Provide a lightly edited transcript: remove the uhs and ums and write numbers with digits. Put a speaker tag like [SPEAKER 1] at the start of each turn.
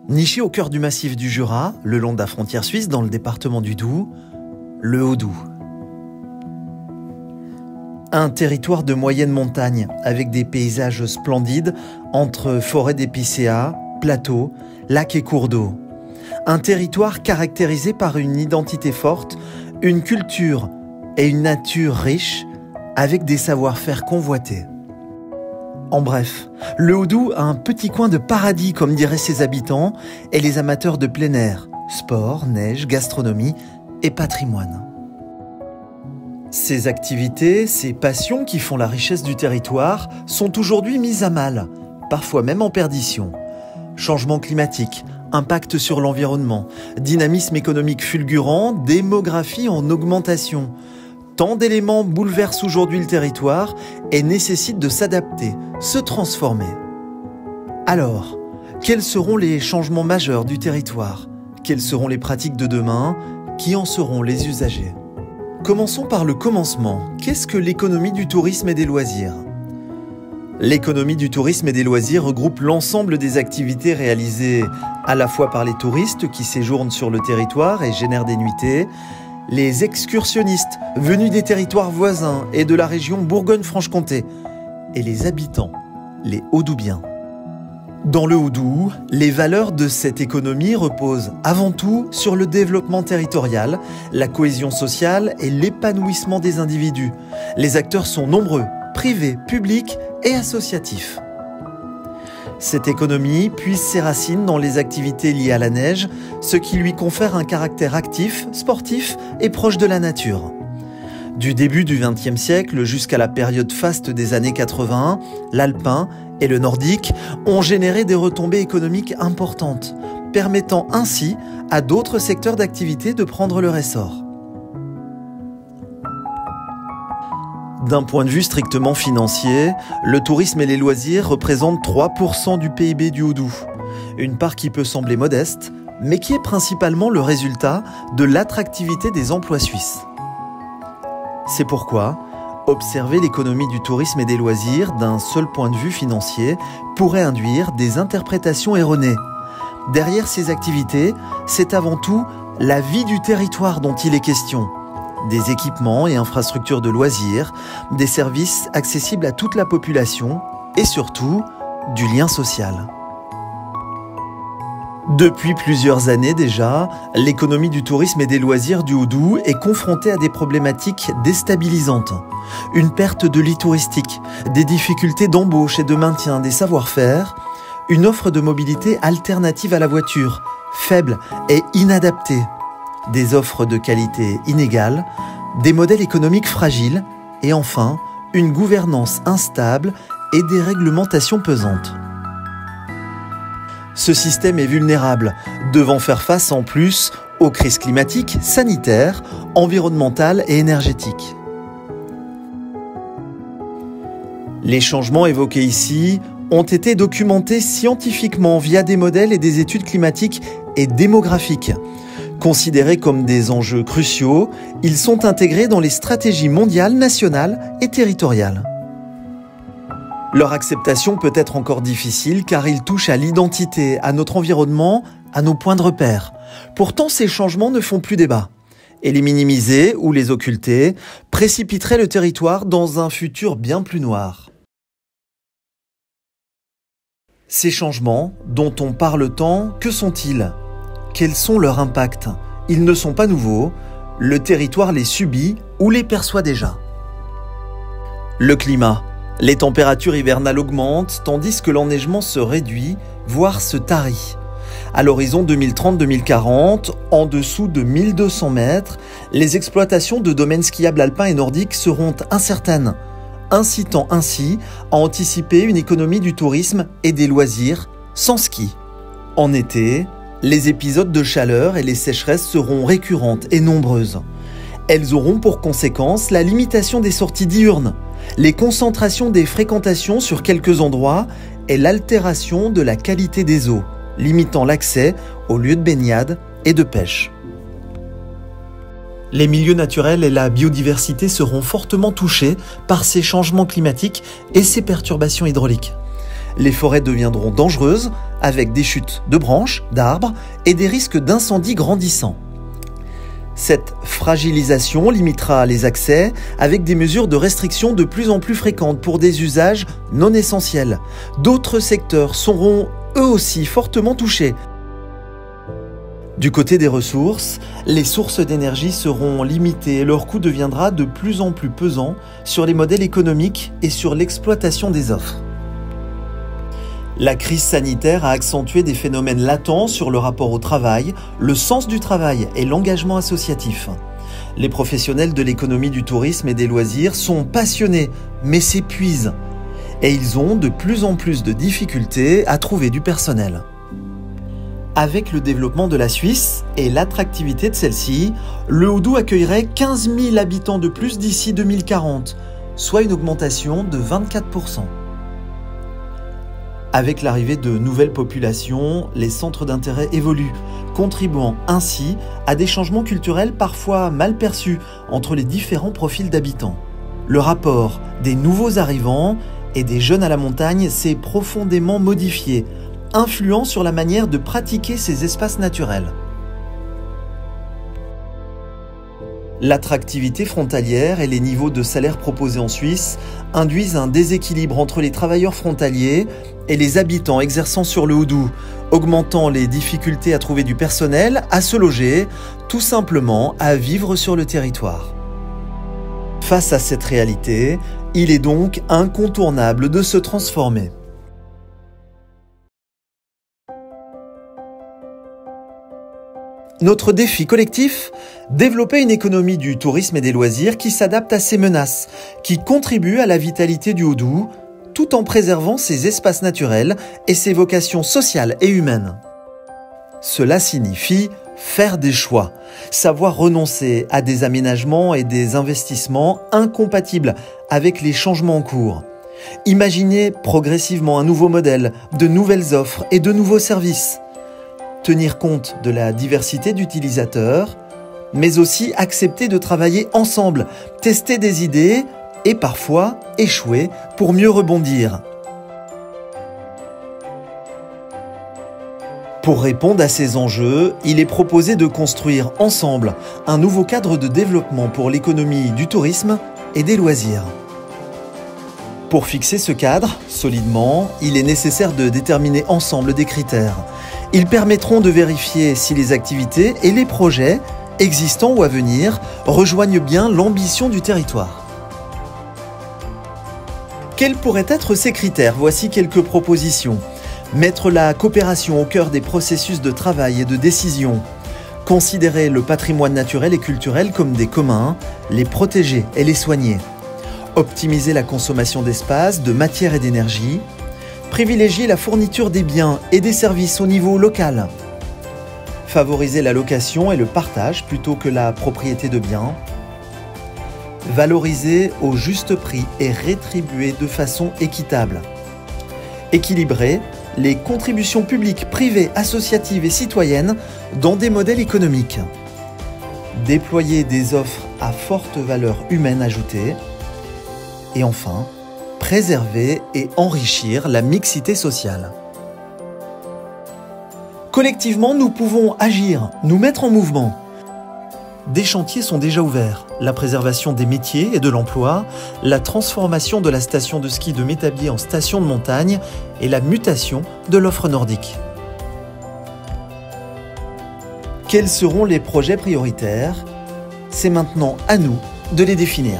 [SPEAKER 1] Niché au cœur du massif du Jura, le long de la frontière suisse dans le département du Doubs, le Haut-Doubs. Un territoire de moyenne montagne avec des paysages splendides entre forêts d'épicéas, plateaux, lacs et cours d'eau. Un territoire caractérisé par une identité forte, une culture et une nature riche avec des savoir-faire convoités. En bref, le Haut-Doubs a un petit coin de paradis comme diraient ses habitants et les amateurs de plein air, sport, neige, gastronomie et patrimoine. Ces activités, ces passions qui font la richesse du territoire sont aujourd'hui mises à mal, parfois même en perdition. Changement climatique, impact sur l'environnement, dynamisme économique fulgurant, démographie en augmentation. Tant d'éléments bouleversent aujourd'hui le territoire et nécessitent de s'adapter, se transformer. Alors, quels seront les changements majeurs du territoire? Quelles seront les pratiques de demain? Qui en seront les usagers? Commençons par le commencement. Qu'est-ce que l'économie du tourisme et des loisirs? L'économie du tourisme et des loisirs regroupe l'ensemble des activités réalisées à la fois par les touristes qui séjournent sur le territoire et génèrent des nuitées, les excursionnistes venus des territoires voisins et de la région Bourgogne-Franche-Comté, et les habitants, les Haut-Doubiens. Dans le Haut-Doubs, les valeurs de cette économie reposent avant tout sur le développement territorial, la cohésion sociale et l'épanouissement des individus. Les acteurs sont nombreux, privés, publics et associatifs. Cette économie puise ses racines dans les activités liées à la neige, ce qui lui confère un caractère actif, sportif et proche de la nature. Du début du XXe siècle jusqu'à la période faste des années 80, l'alpin et le nordique ont généré des retombées économiques importantes, permettant ainsi à d'autres secteurs d'activité de prendre leur essor. D'un point de vue strictement financier, le tourisme et les loisirs représentent 3% du PIB du Haut-Doubs. Une part qui peut sembler modeste, mais qui est principalement le résultat de l'attractivité des emplois suisses. C'est pourquoi, observer l'économie du tourisme et des loisirs d'un seul point de vue financier pourrait induire des interprétations erronées. Derrière ces activités, c'est avant tout la vie du territoire dont il est question. Des équipements et infrastructures de loisirs, des services accessibles à toute la population et surtout du lien social. Depuis plusieurs années déjà, l'économie du tourisme et des loisirs du Haut-Doubs est confrontée à des problématiques déstabilisantes. Une perte de lits touristiques, des difficultés d'embauche et de maintien des savoir-faire, une offre de mobilité alternative à la voiture, faible et inadaptée, des offres de qualité inégales, des modèles économiques fragiles et enfin, une gouvernance instable et des réglementations pesantes. Ce système est vulnérable, devant faire face en plus aux crises climatiques, sanitaires, environnementales et énergétiques. Les changements évoqués ici ont été documentés scientifiquement via des modèles et des études climatiques et démographiques. Considérés comme des enjeux cruciaux, ils sont intégrés dans les stratégies mondiales, nationales et territoriales. Leur acceptation peut être encore difficile car ils touchent à l'identité, à notre environnement, à nos points de repère. Pourtant, ces changements ne font plus débat. Et les minimiser ou les occulter précipiterait le territoire dans un futur bien plus noir. Ces changements, dont on parle tant, que sont-ils ? Quels sont leurs impacts? Ils ne sont pas nouveaux, le territoire les subit ou les perçoit déjà. Le climat. Les températures hivernales augmentent tandis que l'enneigement se réduit, voire se tarit. À l'horizon 2030-2040, en dessous de 1200 mètres, les exploitations de domaines skiables alpins et nordiques seront incertaines, incitant ainsi à anticiper une économie du tourisme et des loisirs sans ski. En été, les épisodes de chaleur et les sécheresses seront récurrentes et nombreuses. Elles auront pour conséquence la limitation des sorties diurnes, les concentrations des fréquentations sur quelques endroits et l'altération de la qualité des eaux, limitant l'accès aux lieux de baignade et de pêche. Les milieux naturels et la biodiversité seront fortement touchés par ces changements climatiques et ces perturbations hydrauliques. Les forêts deviendront dangereuses avec des chutes de branches, d'arbres et des risques d'incendie grandissants. Cette fragilisation limitera les accès avec des mesures de restriction de plus en plus fréquentes pour des usages non essentiels. D'autres secteurs seront eux aussi fortement touchés. Du côté des ressources, les sources d'énergie seront limitées et leur coût deviendra de plus en plus pesant sur les modèles économiques et sur l'exploitation des offres. La crise sanitaire a accentué des phénomènes latents sur le rapport au travail, le sens du travail et l'engagement associatif. Les professionnels de l'économie du tourisme et des loisirs sont passionnés, mais s'épuisent. Et ils ont de plus en plus de difficultés à trouver du personnel. Avec le développement de la Suisse et l'attractivité de celle-ci, le Houdou accueillerait 15 000 habitants de plus d'ici 2040, soit une augmentation de 24%. Avec l'arrivée de nouvelles populations, les centres d'intérêt évoluent, contribuant ainsi à des changements culturels parfois mal perçus entre les différents profils d'habitants. Le rapport des nouveaux arrivants et des jeunes à la montagne s'est profondément modifié, influant sur la manière de pratiquer ces espaces naturels. L'attractivité frontalière et les niveaux de salaire proposés en Suisse induisent un déséquilibre entre les travailleurs frontaliers et les habitants exerçant sur le Houdou, augmentant les difficultés à trouver du personnel, à se loger, tout simplement à vivre sur le territoire. Face à cette réalité, il est donc incontournable de se transformer. Notre défi collectif, développer une économie du tourisme et des loisirs qui s'adapte à ces menaces, qui contribue à la vitalité du Houdou, tout en préservant ses espaces naturels et ses vocations sociales et humaines. Cela signifie faire des choix, savoir renoncer à des aménagements et des investissements incompatibles avec les changements en cours. Imaginer progressivement un nouveau modèle, de nouvelles offres et de nouveaux services. Tenir compte de la diversité d'utilisateurs, mais aussi accepter de travailler ensemble, tester des idées et parfois échouer pour mieux rebondir. Pour répondre à ces enjeux, il est proposé de construire ensemble un nouveau cadre de développement pour l'économie du tourisme et des loisirs. Pour fixer ce cadre solidement, il est nécessaire de déterminer ensemble des critères. Ils permettront de vérifier si les activités et les projets, existants ou à venir, rejoignent bien l'ambition du territoire. Quels pourraient être ces critères? Voici quelques propositions. Mettre la coopération au cœur des processus de travail et de décision. Considérer le patrimoine naturel et culturel comme des communs, les protéger et les soigner. Optimiser la consommation d'espace, de matière et d'énergie. Privilégier la fourniture des biens et des services au niveau local. Favoriser la location et le partage plutôt que la propriété de biens. Valoriser au juste prix et rétribuer de façon équitable. Équilibrer les contributions publiques, privées, associatives et citoyennes dans des modèles économiques. Déployer des offres à forte valeur humaine ajoutée. Et enfin, préserver et enrichir la mixité sociale. Collectivement, nous pouvons agir, nous mettre en mouvement. Des chantiers sont déjà ouverts. La préservation des métiers et de l'emploi, la transformation de la station de ski de Métabier en station de montagne et la mutation de l'offre nordique. Quels seront les projets prioritaires? C'est maintenant à nous de les définir.